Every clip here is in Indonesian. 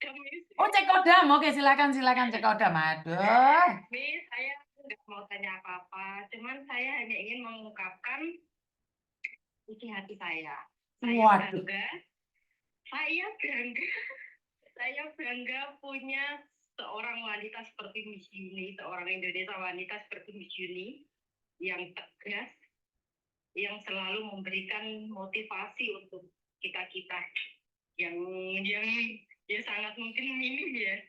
kodam, Miss. Oh, cek kodam. Oke, silakan cek kodam. Aduh. Miss, saya nggak mau tanya apa-apa, cuman saya hanya ingin mengungkapkan isi hati saya. Saya Waduh. bangga, saya bangga, saya bangga punya seorang wanita seperti Miss Yuni, seorang Indonesia wanita seperti Miss Yuni yang tegas, yang selalu memberikan motivasi untuk kita-kita yang ya sangat mungkin minim ya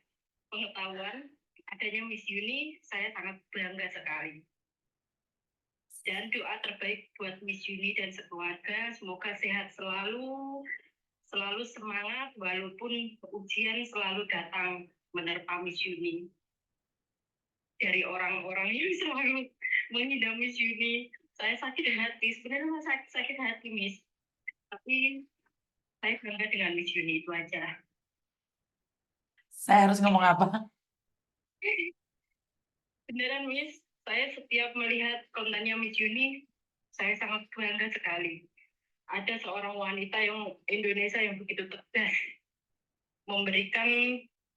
pengetahuan. Adanya Miss Yuni, saya sangat bangga sekali. Dan doa terbaik buat Miss Yuni dan sekeluarga, semoga sehat selalu, selalu semangat walaupun ujian selalu datang menerpa Miss Yuni. Dari orang-orang yang selalu menghina Miss Yuni, saya sakit hati, sebenarnya sakit hati Miss. Tapi saya bangga dengan Miss Yuni, itu aja. Saya harus ngomong apa? Beneran Miss, saya setiap melihat kontennya Miss Yuni, saya sangat bangga sekali. Ada seorang wanita yang Indonesia yang begitu tegas, memberikan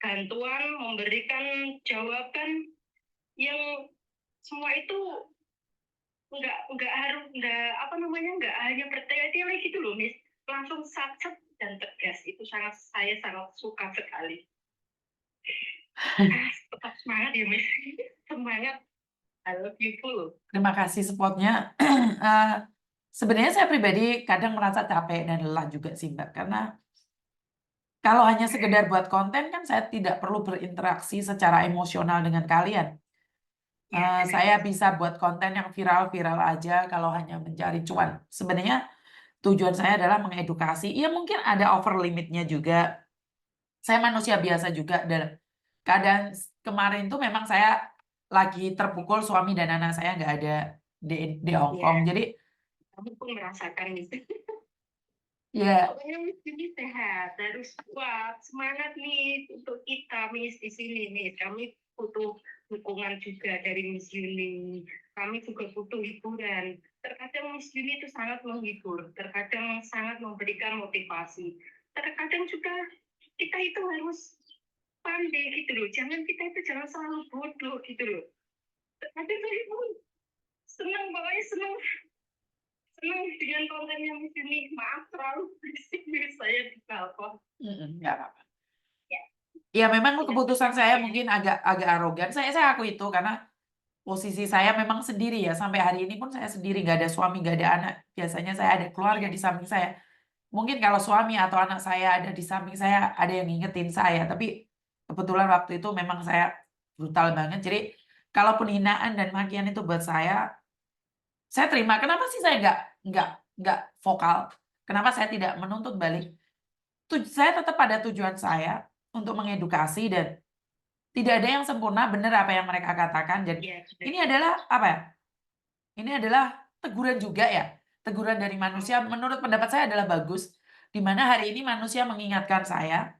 bantuan, memberikan jawaban yang semua itu nggak hanya bertele-tele gitu loh Miss, langsung sacet dan tegas. Itu saya sangat suka sekali. Tetap semangat ya Miss, semangat. I love you full. Terima kasih support-nya. Sebenarnya saya pribadi kadang merasa capek dan lelah juga sih Mbak, karena kalau hanya sekedar buat konten kan saya tidak perlu berinteraksi secara emosional dengan kalian. Saya bisa buat konten yang viral-viral aja kalau hanya mencari cuan. Sebenarnya tujuan saya adalah mengedukasi. Iya mungkin ada over limitnya juga. Saya manusia biasa juga dalam keadaan kemarin tuh memang saya lagi terpukul, suami dan anak saya nggak ada di Hong Kong. Iya. Jadi Kamu pun merasakan itu. ya Pokoknya Miss ini sehat, harus kuat, semangat nih untuk kita Miss di sini nih. Kami butuh dukungan juga dari Miss Yuni. Kami juga butuh hiburan. Terkadang Miss Yuni itu sangat menghibur, terkadang sangat memberikan motivasi. Terkadang juga kita itu harus pandai gitu loh. Jangan selalu bodoh gitu loh. Terkadang saya pun senang, pokoknya senang dengan kontennya Miss Yuni. Maaf terlalu berisik Miss, saya di balkon. nggak apa-apa. Ya, Ya memang tidak keputusan apa-apa saya ya. mungkin agak arogan. Saya aku itu karena posisi saya memang sendiri ya. Sampai hari ini pun saya sendiri, nggak ada suami, nggak ada anak. Biasanya saya ada keluarga di samping saya. Mungkin kalau suami atau anak saya ada di samping saya, ada yang ngingetin saya. Tapi kebetulan waktu itu memang saya brutal banget. Jadi kalaupun hinaan dan makian itu buat saya terima. Kenapa sih saya nggak vokal? Kenapa saya tidak menuntut balik? Saya tetap pada tujuan saya untuk mengedukasi dan tidak ada yang sempurna, benar apa yang mereka katakan. Dan Ya, ini adalah apa ya? Ini adalah teguran juga ya. Teguran dari manusia menurut pendapat saya adalah bagus. Di mana hari ini manusia mengingatkan saya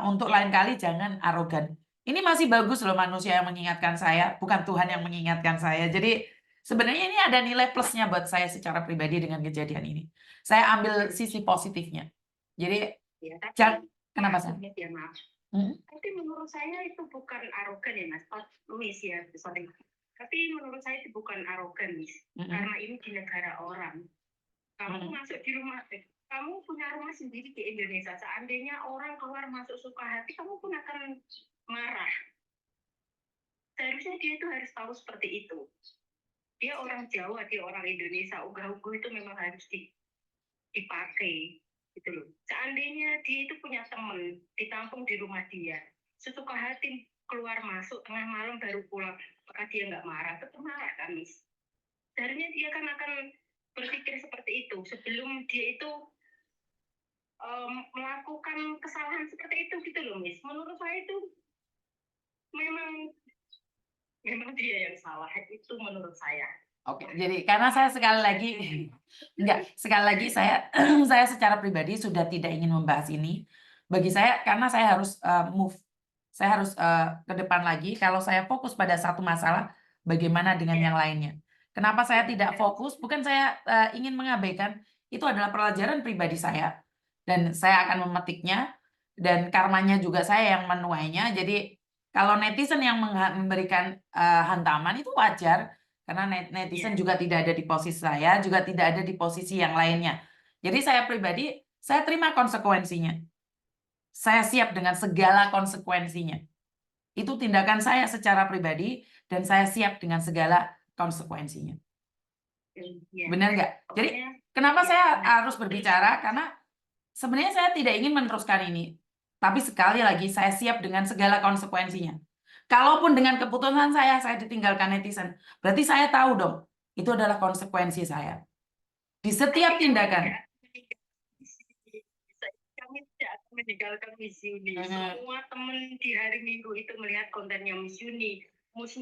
untuk lain kali jangan arogan. Ini masih bagus loh manusia yang mengingatkan saya, bukan Tuhan yang mengingatkan saya. Jadi sebenarnya ini ada nilai plusnya buat saya secara pribadi dengan kejadian ini. Saya ambil sisi positifnya. Jadi ya, jangan tapi kenapa maaf saya? Miss ya, maaf. Hmm? Tapi menurut saya itu bukan arogan ya Mas. Miss ya, sorry. Tapi menurut saya itu bukan arogan Miss. Karena ini di negara orang. Kamu masuk di rumah, kamu punya rumah sendiri di Indonesia. Seandainya orang keluar masuk suka hati, kamu pun akan marah. Seharusnya dia itu harus tahu seperti itu. Dia orang Jawa, dia orang Indonesia. Unggah-ungguh itu memang harus dipakai. Gitu loh. Seandainya dia itu punya teman, ditampung di rumah dia, sesuka hati keluar masuk tengah malam baru pulang, maka dia nggak marah, tetap marah kan Miss. Seharusnya dia kan akan berpikir seperti itu sebelum dia itu melakukan kesalahan seperti itu gitu loh Miss. Menurut saya itu memang dia yang salah, itu menurut saya. Oke, jadi karena saya sekali lagi saya saya secara pribadi sudah tidak ingin membahas ini. Bagi saya karena saya harus move, saya harus ke depan lagi. Kalau saya fokus pada satu masalah, bagaimana dengan yang lainnya? Kenapa saya tidak fokus? Bukan saya ingin mengabaikan, itu adalah pelajaran pribadi saya dan saya akan memetiknya. dan karmanya juga saya yang menuainya. Jadi kalau netizen yang memberikan hantaman itu wajar, karena netizen Iya. juga tidak ada di posisi saya, juga tidak ada di posisi yang lainnya. Jadi saya pribadi, saya terima konsekuensinya. Saya siap dengan segala konsekuensinya. Itu tindakan saya secara pribadi, dan saya siap dengan segala konsekuensinya. Iya. Benar nggak? Jadi Pokoknya kenapa ya saya benar. harus berbicara? Karena sebenarnya saya tidak ingin meneruskan ini. Tapi sekali lagi saya siap dengan segala konsekuensinya. Kalaupun dengan keputusan saya ditinggalkan netizen, berarti saya tahu dong, itu adalah konsekuensi saya. Di setiap Tapi tindakan. kami tidak akan meninggalkan Miss Yuni. Mhm. Semua teman di hari Minggu itu melihat kontennya Miss Yuni. Miss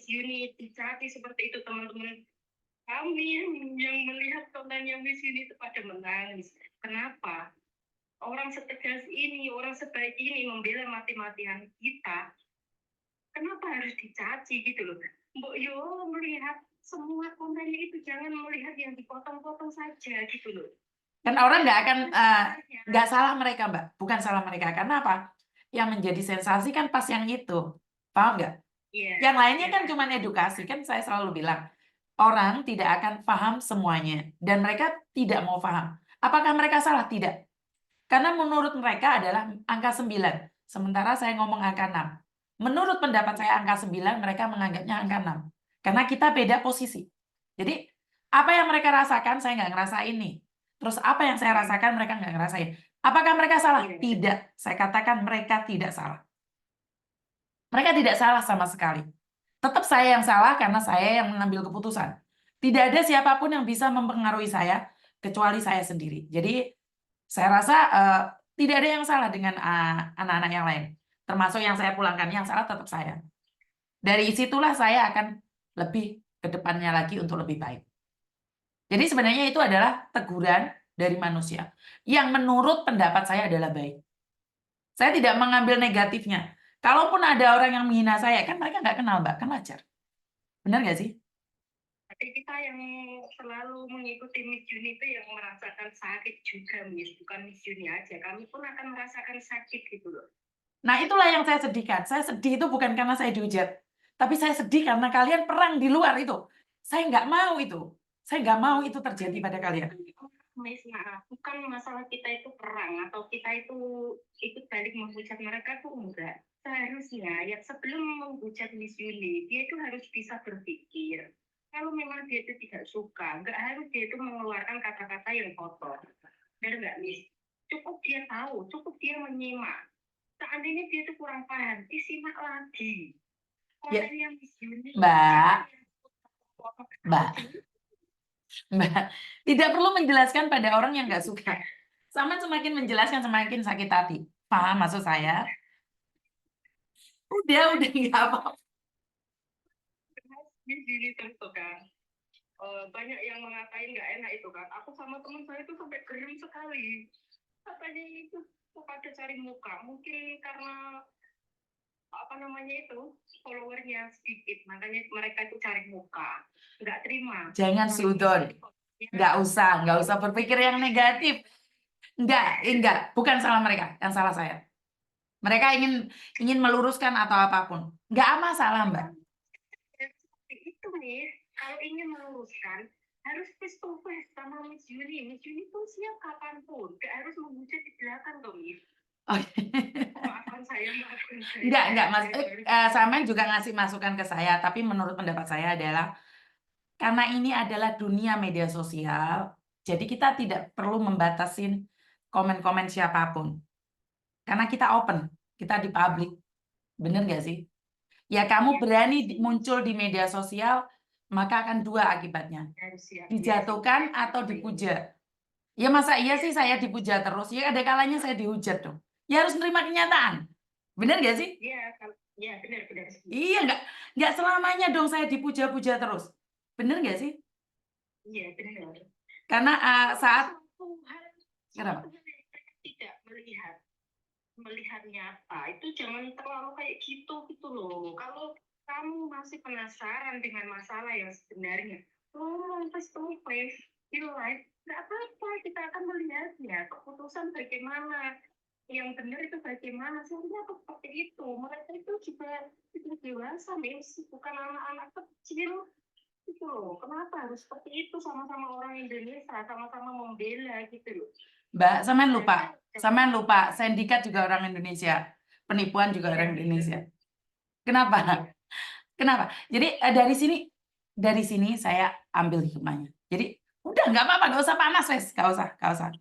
Yuni dicaci seperti itu, teman-teman kami yang melihat kontennya Miss Yuni itu pada menangis. Kenapa? Orang setegas ini, orang sebaik ini membela mati-matian kita, kenapa harus dicaci gitu loh? Mbok yo melihat semua kontennya itu, jangan melihat yang dipotong-potong saja gitu loh. Kan orang nggak akan, nggak salah mereka, Mbak. Bukan salah mereka. Karena apa? Yang menjadi sensasi kan pas yang itu. Paham nggak? Iya. Yang lainnya Iya. kan cuma edukasi. Kan saya selalu bilang, orang tidak akan paham semuanya. Dan mereka tidak mau paham. Apakah mereka salah? Tidak. Karena menurut mereka adalah angka 9. Sementara saya ngomong angka 6. Menurut pendapat saya angka 9, mereka menganggapnya angka 6. Karena kita beda posisi. Jadi, apa yang mereka rasakan, saya nggak ngerasain nih. Terus apa yang saya rasakan, mereka nggak ngerasain. Apakah mereka salah? Iya. Tidak. Saya katakan mereka tidak salah. Mereka tidak salah sama sekali. Tetap saya yang salah karena saya yang mengambil keputusan. Tidak ada siapapun yang bisa mempengaruhi saya, kecuali saya sendiri. Jadi, saya rasa tidak ada yang salah dengan anak-anak yang lain. Termasuk yang saya pulangkan, yang salah tetap saya. Dari situlah saya akan lebih ke depannya lagi untuk lebih baik. Jadi sebenarnya itu adalah teguran dari manusia yang menurut pendapat saya adalah baik. Saya tidak mengambil negatifnya. Kalaupun ada orang yang menghina saya, kan mereka nggak kenal, Mbak. Kan wajar. Benar nggak sih? Tapi kita yang selalu mengikuti Miss Yuni itu yang merasakan sakit juga, Miss. Bukan Miss Yuni aja, kami pun akan merasakan sakit gitu loh. Nah, itulah yang saya sedihkan. Saya sedih itu bukan karena saya dihujat. Tapi saya sedih karena kalian perang di luar itu. Saya nggak mau itu. Saya nggak mau itu terjadi pada kalian. Miss, maaf, bukan masalah kita itu perang atau kita itu ikut balik menghujat mereka tuh enggak. Seharusnya ya sebelum menghujat Miss Yuni, dia itu harus bisa berpikir. Kalau memang dia itu tidak suka, nggak harus dia itu mengeluarkan kata-kata yang kotor. Benar nggak, Miss? Cukup dia tahu, cukup dia menyimak. Seandainya dia itu kurang paham, disimak lagi. Ya, Kontennya Miss Yuni. Mbak, tidak perlu menjelaskan pada orang yang nggak suka. Sama semakin menjelaskan semakin sakit hati. Paham maksud saya? Udah nggak apa-apa. Miss Yuni terus tuh kan. Banyak yang mengatain nggak enak itu kan. Aku sama teman saya itu sampai geram sekali. Katanya itu pada cari muka. Mungkin karena apa namanya itu followernya sedikit, makanya mereka itu cari muka. Nggak terima. Jangan sudon. Nggak usah berpikir yang negatif. Enggak, bukan salah mereka, yang salah saya. Mereka ingin meluruskan atau apapun. Nggak masalah, Mbak. Seperti itu nih, kalau ingin meluruskan harus face to face sama Miss Yuni. Miss Yuni pun siap kapanpun, gak harus menghujat di belakang dong, Miss. Oke. Maafkan saya. Enggak, Mas. Sama juga ngasih masukan ke saya, tapi menurut pendapat saya adalah karena ini adalah dunia media sosial, jadi kita tidak perlu membatasin komen-komen siapapun. Karena kita open, kita di publik. Bener nggak sih? Ya kamu berani muncul di media sosial, maka akan dua akibatnya. Dijatuhkan atau dipuja. Ya masa iya sih saya dipuja terus? Ya ada kalanya saya dihujat dong. Ya harus menerima kenyataan. Bener nggak sih? Iya, benar. Iya, nggak selamanya dong saya dipuja-puja terus. Bener nggak sih? Iya, benar. Karena saat Kenapa? Tidak melihat nyata itu jangan terlalu kayak gitu loh. Kalau kamu masih penasaran dengan masalah yang sebenarnya, face to face, real life, nggak apa-apa, kita akan melihatnya keputusan bagaimana. yang benar itu bagaimana? Sebenarnya seperti itu. Mereka itu juga sudah dewasa, Miss. Bukan anak-anak kecil. Itu loh. Kenapa harus seperti itu sama-sama orang Indonesia, sama-sama membela gitu loh. Mbak, sampean Saya lupa, sindikat juga orang Indonesia, penipuan juga orang Indonesia. Kenapa? Kenapa? Jadi dari sini saya ambil hikmahnya. Jadi udah nggak apa-apa, nggak usah panas, wes, nggak usah.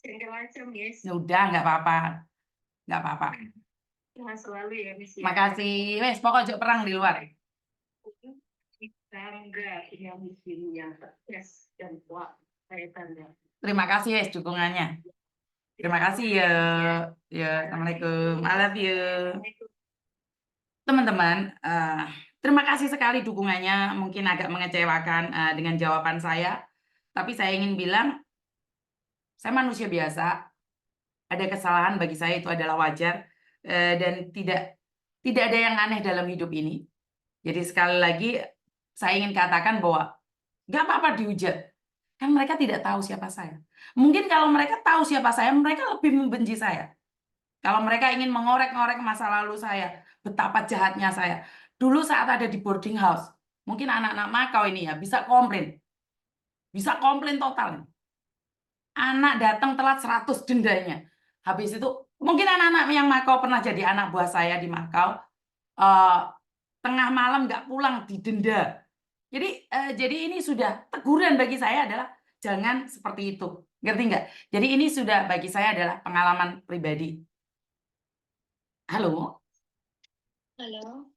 jengkel aja, Miss. Ya udah nggak apa-apa, nggak apa-apa. Jangan selalu ya, Miss. Ya. Makasih, wes, pokoknya perang di luar. Bangga punya musim yang tegas dan kuat. Saya bangga. Terima kasih, wes, dukungannya. Terima kasih ya. Ya, Assalamualaikum. I love you. Teman-teman, terima kasih sekali dukungannya. Mungkin agak mengecewakan dengan jawaban saya, tapi saya ingin bilang, saya manusia biasa. Ada kesalahan bagi saya itu adalah wajar, dan tidak ada yang aneh dalam hidup ini. Jadi sekali lagi saya ingin katakan bahwa nggak apa-apa dihujat, kan mereka tidak tahu siapa saya. Mungkin kalau mereka tahu siapa saya, mereka lebih membenci saya. Kalau mereka ingin mengorek-ngorek masa lalu saya, betapa jahatnya saya. Dulu saat ada di boarding house, mungkin anak-anak Makau ini ya bisa komplain total. Anak datang telat 100 dendanya. Habis itu, mungkin anak-anak yang Makau pernah jadi anak buah saya di Makau, tengah malam nggak pulang didenda. Jadi ini sudah teguran bagi saya adalah jangan seperti itu. Ngerti nggak? Jadi ini sudah bagi saya adalah pengalaman pribadi. Halo? Halo.